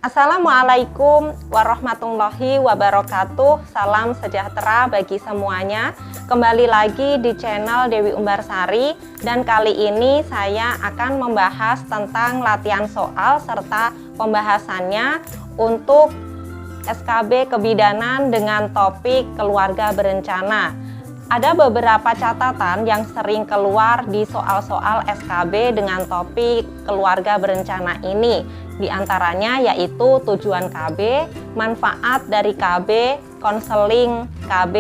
Assalamualaikum warahmatullahi wabarakatuh. Salam sejahtera bagi semuanya. Kembali lagi di channel Dewi Umbarsari, dan kali ini saya akan membahas tentang latihan soal serta pembahasannya untuk SKB Kebidanan dengan topik keluarga berencana. Ada beberapa catatan yang sering keluar di soal-soal SKB dengan topik keluarga berencana ini. Di antaranya yaitu tujuan KB, manfaat dari KB, konseling KB,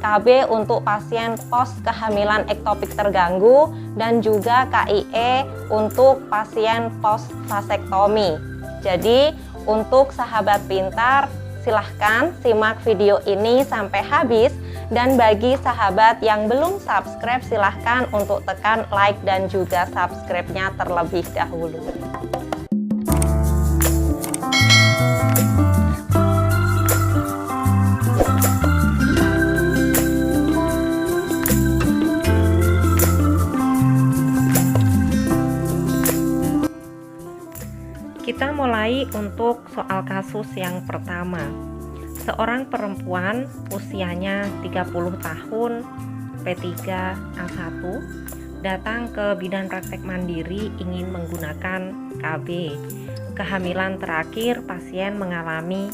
KB untuk pasien pos kehamilan ektopik terganggu, dan juga KIE untuk pasien pos vasektomi. Jadi untuk sahabat pintar, silahkan simak video ini sampai habis. Dan bagi sahabat yang belum subscribe, silahkan untuk tekan like dan juga subscribe-nya terlebih dahulu. Kita mulai untuk soal kasus yang pertama. Seorang perempuan usianya 30 tahun, P3 A1, datang ke bidan praktek mandiri ingin menggunakan KB. Kehamilan terakhir pasien mengalami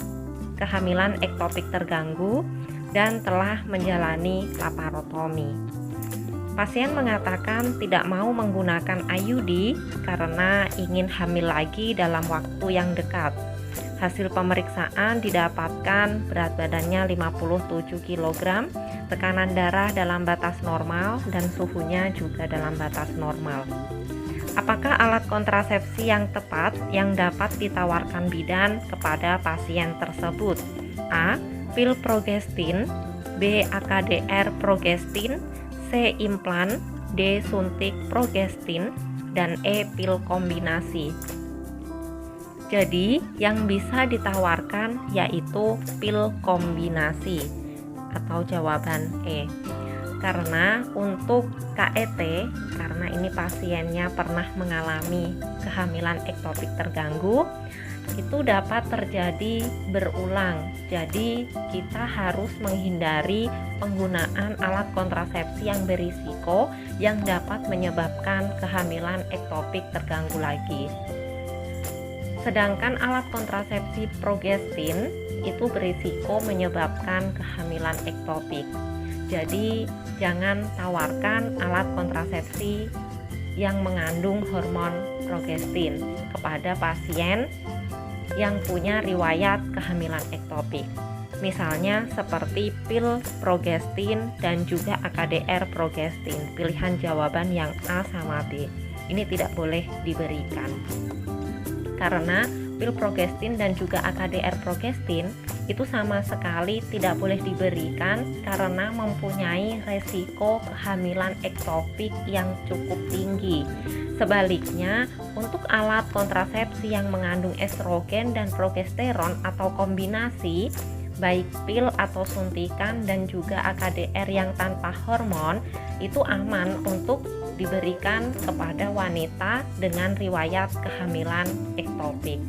kehamilan ektopik terganggu dan telah menjalani laparotomi. Pasien mengatakan tidak mau menggunakan IUD karena ingin hamil lagi dalam waktu yang dekat. Hasil pemeriksaan didapatkan berat badannya 57 kg, tekanan darah dalam batas normal, dan suhunya juga dalam batas normal. Apakah alat kontrasepsi yang tepat yang dapat ditawarkan bidan kepada pasien tersebut? A. Pil progestin, B. AKDR progestin, C. Implan, D. Suntik progestin, dan E. Pil kombinasi. Jadi yang bisa ditawarkan yaitu pil kombinasi, atau jawaban E. Karena untuk KET, karena ini pasiennya pernah mengalami kehamilan ektopik terganggu, itu dapat terjadi berulang. Jadi kita harus menghindari penggunaan alat kontrasepsi yang berisiko yang dapat menyebabkan kehamilan ektopik terganggu lagi. Sedangkan alat kontrasepsi progestin itu berisiko menyebabkan kehamilan ektopik. Jadi jangan tawarkan alat kontrasepsi yang mengandung hormon progestin kepada pasien yang punya riwayat kehamilan ektopik. Misalnya seperti pil progestin dan juga AKDR progestin. Pilihan jawaban yang A sama B. Ini tidak boleh diberikan. Karena pil progestin dan juga AKDR progestin itu sama sekali tidak boleh diberikan karena mempunyai resiko kehamilan ektopik yang cukup tinggi. Sebaliknya, untuk alat kontrasepsi yang mengandung estrogen dan progesteron atau kombinasi, baik pil atau suntikan dan juga AKDR yang tanpa hormon, itu aman untuk diberikan kepada wanita dengan riwayat kehamilan ektopik.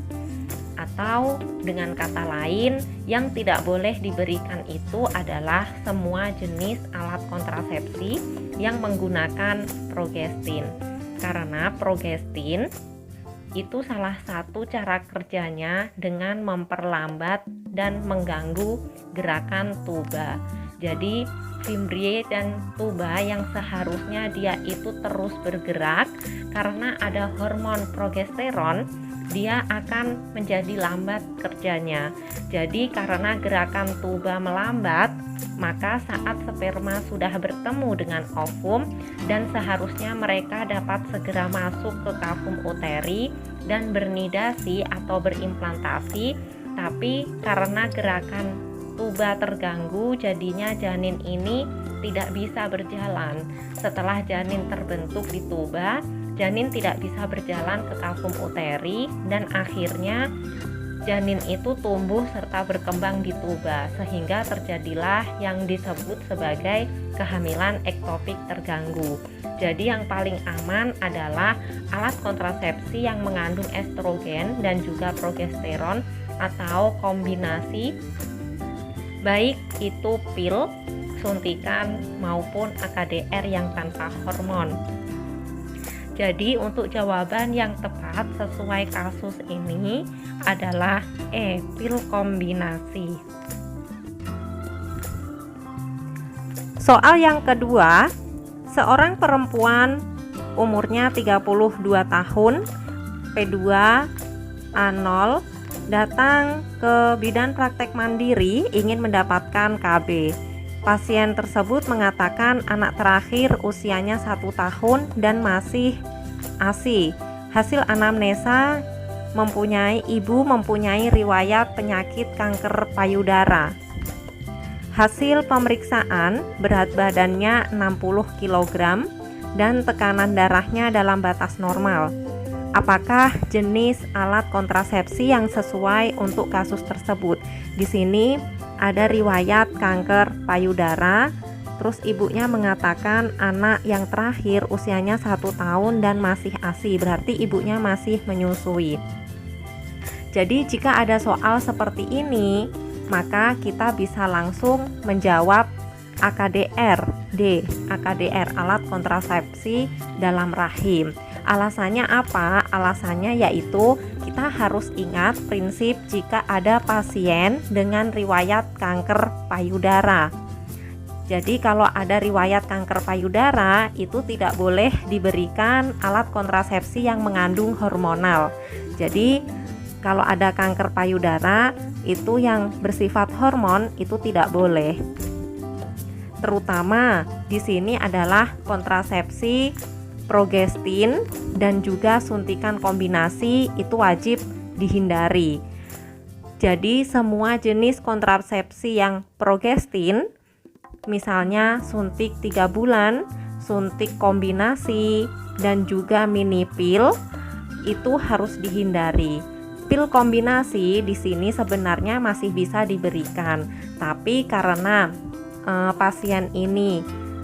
Atau dengan kata lain, yang tidak boleh diberikan itu adalah semua jenis alat kontrasepsi yang menggunakan progestin. Karena progestin itu salah satu cara kerjanya dengan memperlambat dan mengganggu gerakan tuba. Jadi fimbriae dan tuba yang seharusnya dia itu terus bergerak, karena ada hormon progesteron, dia akan menjadi lambat kerjanya. Jadi karena gerakan tuba melambat, maka saat sperma sudah bertemu dengan ovum dan seharusnya mereka dapat segera masuk ke kavum uteri dan bernidasi atau berimplantasi, tapi karena gerakan tuba terganggu, jadinya janin ini tidak bisa berjalan. Setelah janin terbentuk di tuba, janin tidak bisa berjalan ke kavum uteri dan akhirnya janin itu tumbuh serta berkembang di tuba, sehingga terjadilah yang disebut sebagai kehamilan ektopik terganggu. Jadi yang paling aman adalah alat kontrasepsi yang mengandung estrogen dan juga progesteron atau kombinasi, baik itu pil, suntikan maupun AKDR yang tanpa hormon. Jadi untuk jawaban yang tepat sesuai kasus ini adalah pil kombinasi. Soal yang kedua, seorang perempuan umurnya 32 tahun, P2 A0, datang ke bidan praktek mandiri ingin mendapatkan KB. Pasien tersebut mengatakan anak terakhir usianya 1 tahun dan masih ASI. Hasil anamnesa ibu mempunyai riwayat penyakit kanker payudara. Hasil pemeriksaan berat badannya 60 kg dan tekanan darahnya dalam batas normal. Apakah jenis alat kontrasepsi yang sesuai untuk kasus tersebut? Di sini ada riwayat kanker payudara, terus ibunya mengatakan anak yang terakhir usianya 1 tahun dan masih ASI, berarti ibunya masih menyusui. Jadi jika ada soal seperti ini, maka kita bisa langsung menjawab AKDR, AKDR, alat kontrasepsi dalam rahim. Alasannya apa? Alasannya yaitu kita harus ingat prinsip jika ada pasien dengan riwayat kanker payudara. Jadi kalau ada riwayat kanker payudara itu tidak boleh diberikan alat kontrasepsi yang mengandung hormonal. Jadi kalau ada kanker payudara itu yang bersifat hormon itu tidak boleh. Terutama di sini adalah kontrasepsi progestin dan juga suntikan kombinasi itu wajib dihindari. Jadi semua jenis kontrasepsi yang progestin, misalnya suntik 3 bulan, suntik kombinasi, dan juga mini pil, itu harus dihindari. Pil kombinasi di sini sebenarnya masih bisa diberikan, tapi karena pasien ini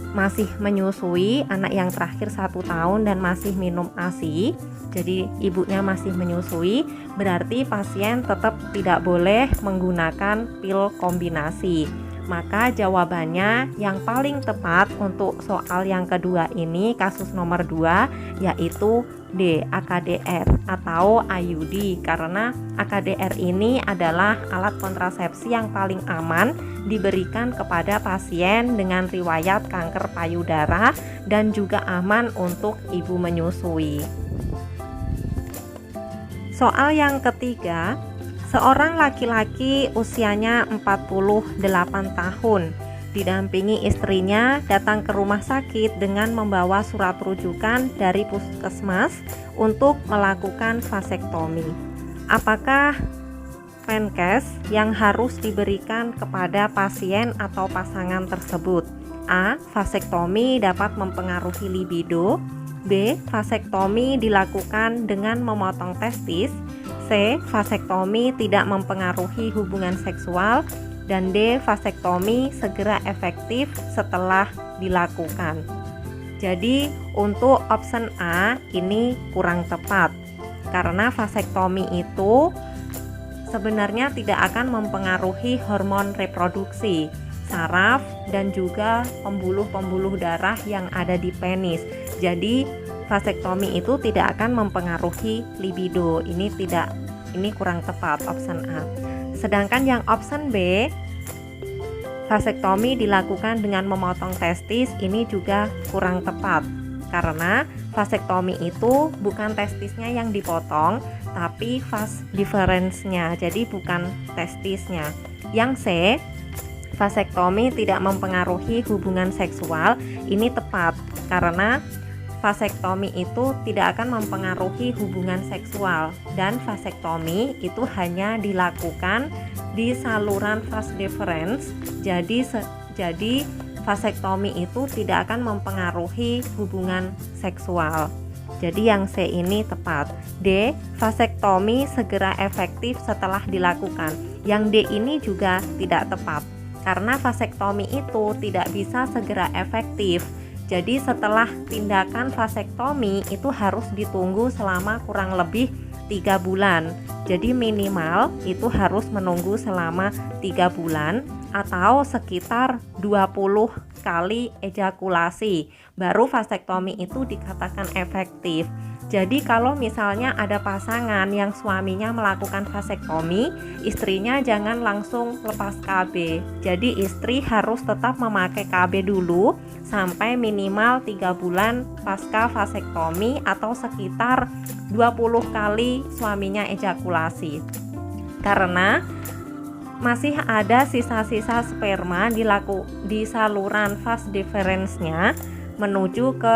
masih menyusui, anak yang terakhir 1 tahun dan masih minum ASI, jadi ibunya masih menyusui, berarti pasien tetap tidak boleh menggunakan pil kombinasi. Maka jawabannya yang paling tepat untuk soal yang kedua ini, kasus nomor 2, yaitu D, AKDR atau IUD, karena AKDR ini adalah alat kontrasepsi yang paling aman diberikan kepada pasien dengan riwayat kanker payudara dan juga aman untuk ibu menyusui. Soal yang ketiga, seorang laki-laki usianya 48 tahun didampingi istrinya datang ke rumah sakit dengan membawa surat rujukan dari puskesmas untuk melakukan vasektomi. Apakah Menkes yang harus diberikan kepada pasien atau pasangan tersebut? A. Vasektomi dapat mempengaruhi libido. B. Vasektomi dilakukan dengan memotong testis. C. Vasektomi tidak mempengaruhi hubungan seksual. Dan D. Vasektomi segera efektif setelah dilakukan. Jadi untuk option A ini kurang tepat, karena vasektomi itu sebenarnya tidak akan mempengaruhi hormon reproduksi, saraf, dan juga pembuluh-pembuluh darah yang ada di penis. Jadi vasektomi itu tidak akan mempengaruhi libido. Ini kurang tepat, option A. Sedangkan yang option B, vasektomi dilakukan dengan memotong testis, ini juga kurang tepat, karena vasektomi itu bukan testisnya yang dipotong, tapi vas deferensnya, jadi bukan testisnya. Yang C, vasektomi tidak mempengaruhi hubungan seksual, ini tepat, karena vasektomi itu tidak akan mempengaruhi hubungan seksual, dan vasektomi itu hanya dilakukan di saluran vas deferens. Jadi vasektomi itu tidak akan mempengaruhi hubungan seksual. Jadi yang C ini tepat. D. Vasektomi segera efektif setelah dilakukan. Yang D ini juga tidak tepat. Karena vasektomi itu tidak bisa segera efektif. Jadi setelah tindakan vasektomi itu harus ditunggu selama kurang lebih 3 bulan. Jadi minimal itu harus menunggu selama 3 bulan atau sekitar 20 kali ejakulasi baru vasektomi itu dikatakan efektif. Jadi kalau misalnya ada pasangan yang suaminya melakukan vasektomi, istrinya jangan langsung lepas KB. Jadi istri harus tetap memakai KB dulu sampai minimal 3 bulan pasca vasektomi atau sekitar 20 kali suaminya ejakulasi. Karena masih ada sisa-sisa sperma di saluran vas deferensnya menuju ke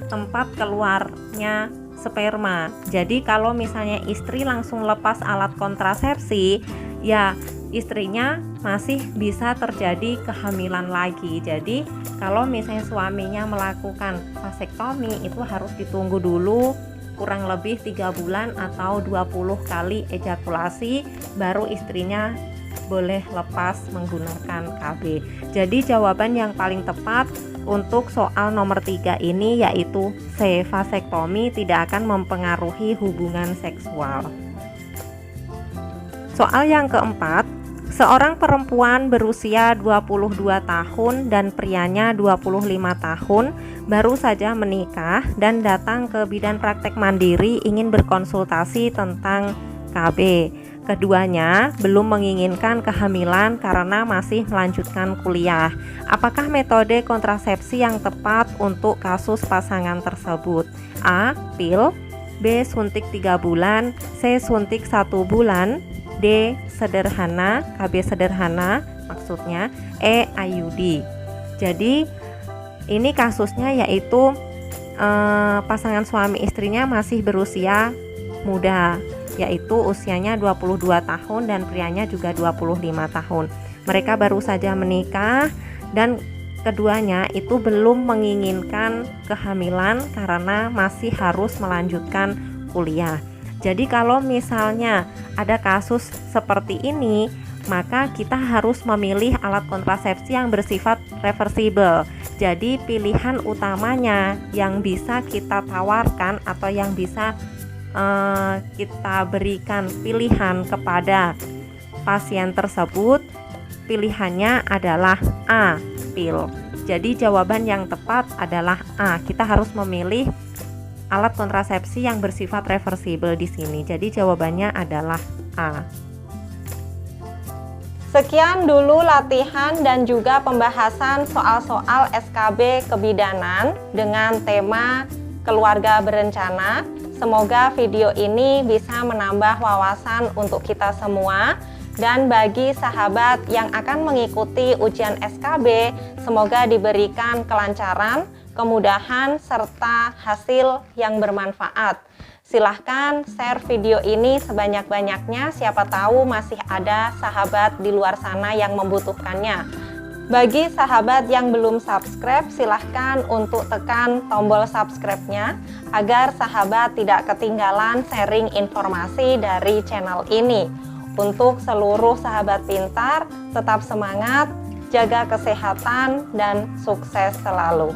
tempat keluarnya sperma. Jadi kalau misalnya istri langsung lepas alat kontrasepsi, ya istrinya masih bisa terjadi kehamilan lagi. Jadi kalau misalnya suaminya melakukan vasektomi itu harus ditunggu dulu kurang lebih 3 bulan atau 20 kali ejakulasi baru istrinya boleh lepas menggunakan KB. Jadi jawaban yang paling tepat untuk soal nomor 3 ini yaitu C. Vasektomi tidak akan mempengaruhi hubungan seksual. Soal yang keempat, seorang perempuan berusia 22 tahun dan prianya 25 tahun baru saja menikah dan datang ke bidan praktek mandiri ingin berkonsultasi tentang KB. Keduanya belum menginginkan kehamilan karena masih melanjutkan kuliah. Apakah metode kontrasepsi yang tepat untuk kasus pasangan tersebut? A. Pil, B. Suntik 3 bulan, C. Suntik 1 bulan, D. Sederhana, KB sederhana maksudnya, E. IUD. Jadi ini kasusnya yaitu pasangan suami istrinya masih berusia muda, yaitu usianya 22 tahun dan prianya juga 25 tahun. Mereka baru saja menikah dan keduanya itu belum menginginkan kehamilan karena masih harus melanjutkan kuliah. Jadi kalau misalnya ada kasus seperti ini, maka kita harus memilih alat kontrasepsi yang bersifat reversible. Jadi pilihan utamanya yang bisa kita tawarkan atau yang bisa kita berikan pilihan kepada pasien tersebut, pilihannya adalah A. Pil. Jadi jawaban yang tepat adalah A. Kita harus memilih alat kontrasepsi yang bersifat reversible di sini. Jadi jawabannya adalah A. Sekian dulu latihan dan juga pembahasan soal-soal SKB kebidanan dengan tema keluarga berencana. Semoga video ini bisa menambah wawasan untuk kita semua. Dan bagi sahabat yang akan mengikuti ujian SKB, semoga diberikan kelancaran, kemudahan, serta hasil yang bermanfaat. Silahkan share video ini sebanyak-banyaknya, siapa tahu masih ada sahabat di luar sana yang membutuhkannya. Bagi sahabat yang belum subscribe, silahkan untuk tekan tombol subscribe-nya agar sahabat tidak ketinggalan sharing informasi dari channel ini. Untuk seluruh sahabat pintar, tetap semangat, jaga kesehatan, dan sukses selalu.